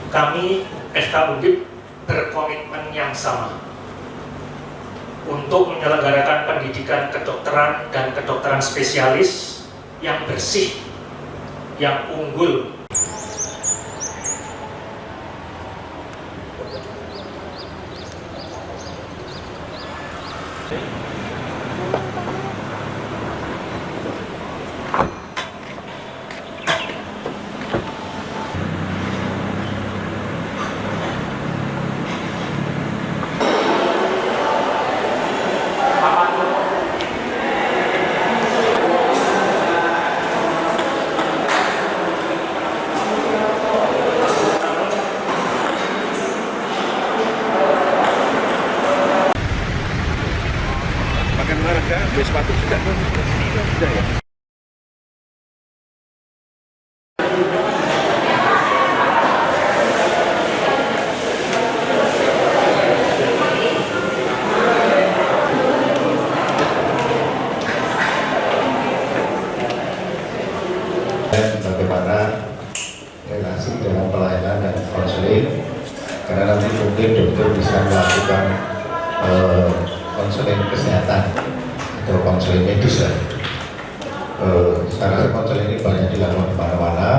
Kami FK Undip berkomitmen yang sama untuk menyelenggarakan pendidikan kedokteran dan kedokteran spesialis yang bersih, yang unggul. Makan olahraga, beli sepatu sudah ya. Dan bagaimana relasi dalam pelayanan dan konseling, karena nanti mungkin dokter bisa melakukan konseling kesehatan atau konseling medis lah. Saya rasa konseling ini banyak dilakukan di mana-mana,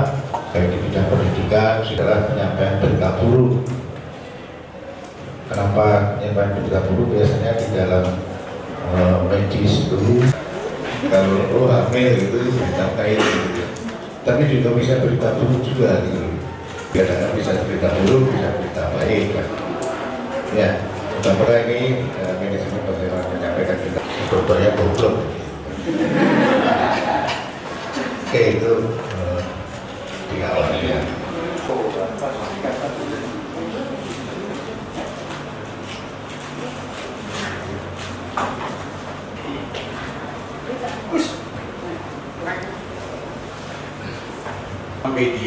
baik di bidang pendidikan, setelah penyampaian berita buruk. Kenapa penyampaian berita buruk biasanya di dalam medis dulu, kalau hamil itu disampaikan gitu. Tapi juga bisa berita buruk juga gitu. Kadang-kadang bisa berita buruk, bisa berita baik kan. Ya, mudah-mudahan ini manajemen bagaimana menyampaikan kita dokternya goblok. Oke, itu di awalnya.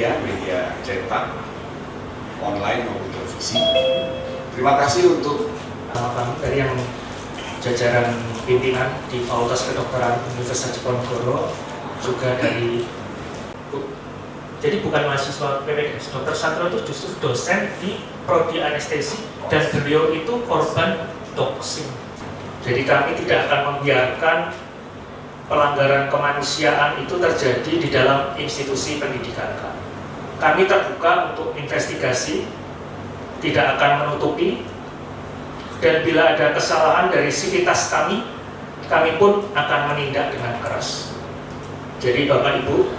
Media cetak, online maupun televisi. Terima kasih untuk Kami dari yang jajaran pimpinan di Fakultas Kedokteran Universitas Diponegoro, juga dari, jadi bukan mahasiswa PPDS, Dr. Satrio itu justru dosen di prodi anestesi dan beliau itu korban doxing. Jadi kami tidak akan membiarkan pelanggaran kemanusiaan itu terjadi di dalam institusi pendidikan kami. Kami terbuka untuk investigasi, tidak akan menutupi, dan bila ada kesalahan dari sivitas kami pun akan menindak dengan keras. Jadi Bapak Ibu,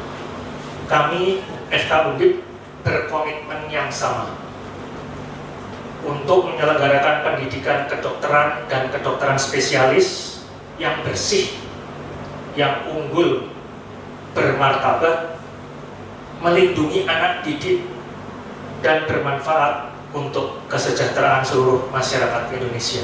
kami FK Undip berkomitmen yang sama untuk menyelenggarakan pendidikan kedokteran dan kedokteran spesialis yang bersih, yang unggul, bermartabat, melindungi anak didik, dan bermanfaat untuk kesejahteraan seluruh masyarakat Indonesia.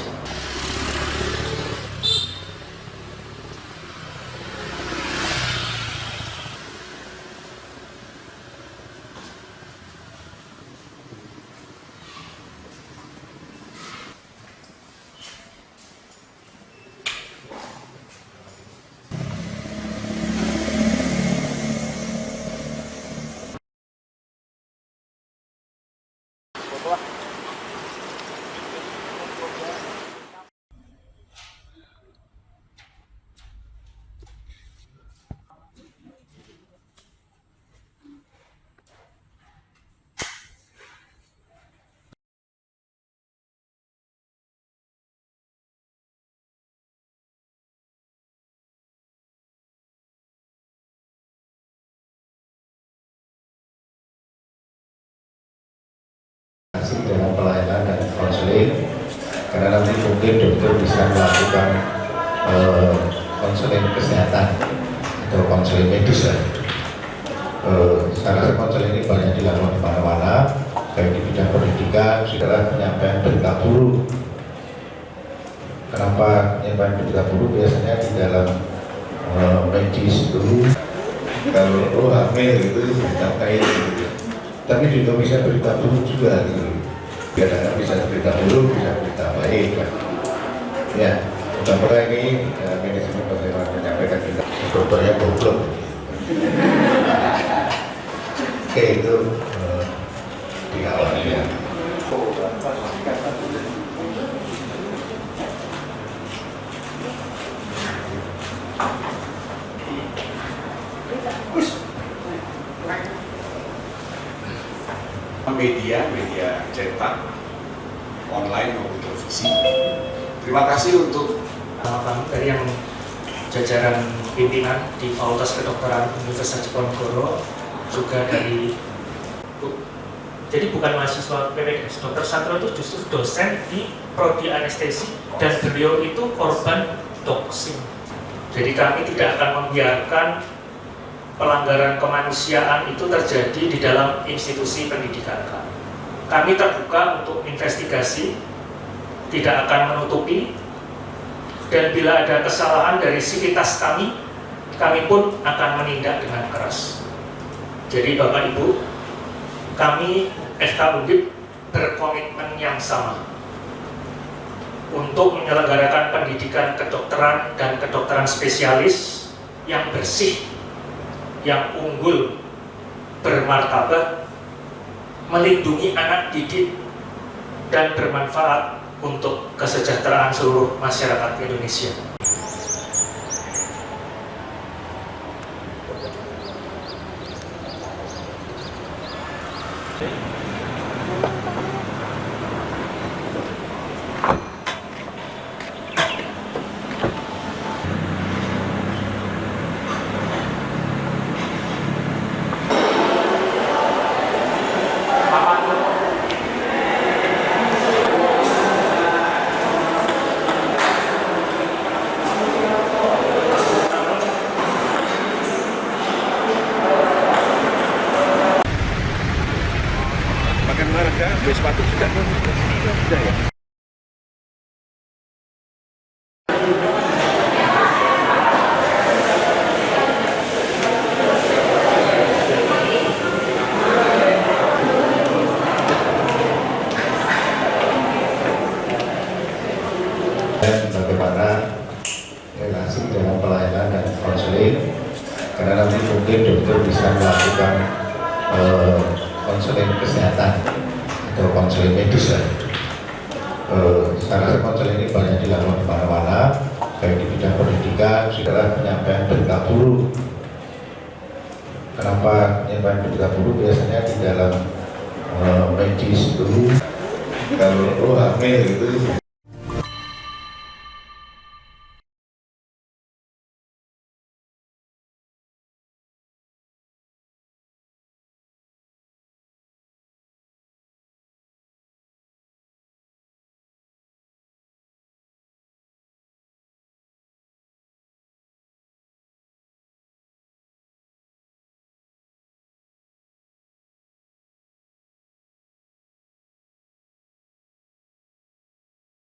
Dalam pelayanan dan konseling, karena nanti mungkin dokter bisa melakukan konseling kesehatan atau konseling medis lah. Saya rasa konseling ini banyak dilakukan di mana-mana, baik di bidang pendidikan, setelah penyampaian berita buruk. Kenapa penyampaian berita buruk biasanya di dalam medis dulu, kalau hamil itu disampaikan gitu. Tapi juga bisa berita buruk juga gitu. Kadang-kadang bisa berita buruk, bisa berita baik kan. Ya, mudah-mudahan ini manajemen bagaimana menyampaikan kita dokternya goblok. Oke, itu di awalnya. Media cetak, online maupun televisi. Terima kasih untuk Kami dari yang jajaran pimpinan di Fakultas Kedokteran Universitas Diponegoro, juga dari jadi bukan mahasiswa PPKS. Dr. Satrio itu justru dosen di prodi anestesi dan beliau itu korban doxing. Jadi kami tidak akan membiarkan pelanggaran kemanusiaan itu terjadi di dalam institusi pendidikan kami. Kami terbuka untuk investigasi, tidak akan menutupi, dan bila ada kesalahan dari sivitas kami pun akan menindak dengan keras. Jadi Bapak Ibu, kami FK Undip berkomitmen yang sama untuk menyelenggarakan pendidikan kedokteran dan kedokteran spesialis yang bersih, yang unggul, bermartabat, melindungi anak didik, dan bermanfaat untuk kesejahteraan seluruh masyarakat Indonesia. makan olahraga, beli sepatu sudah ya. Dan bagaimana relasi dalam pelayanan dan konseling, karena nanti mungkin dokter bisa melakukan konseling kesehatan atau konseling medis ya. Saya rasa konseling ini banyak dilakukan di mana-mana, baik di bidang pendidikan, segala penyampaian berita buruk. Kenapa penyampaian berita buruk? Biasanya di dalam medis itu, kalau hamil gitu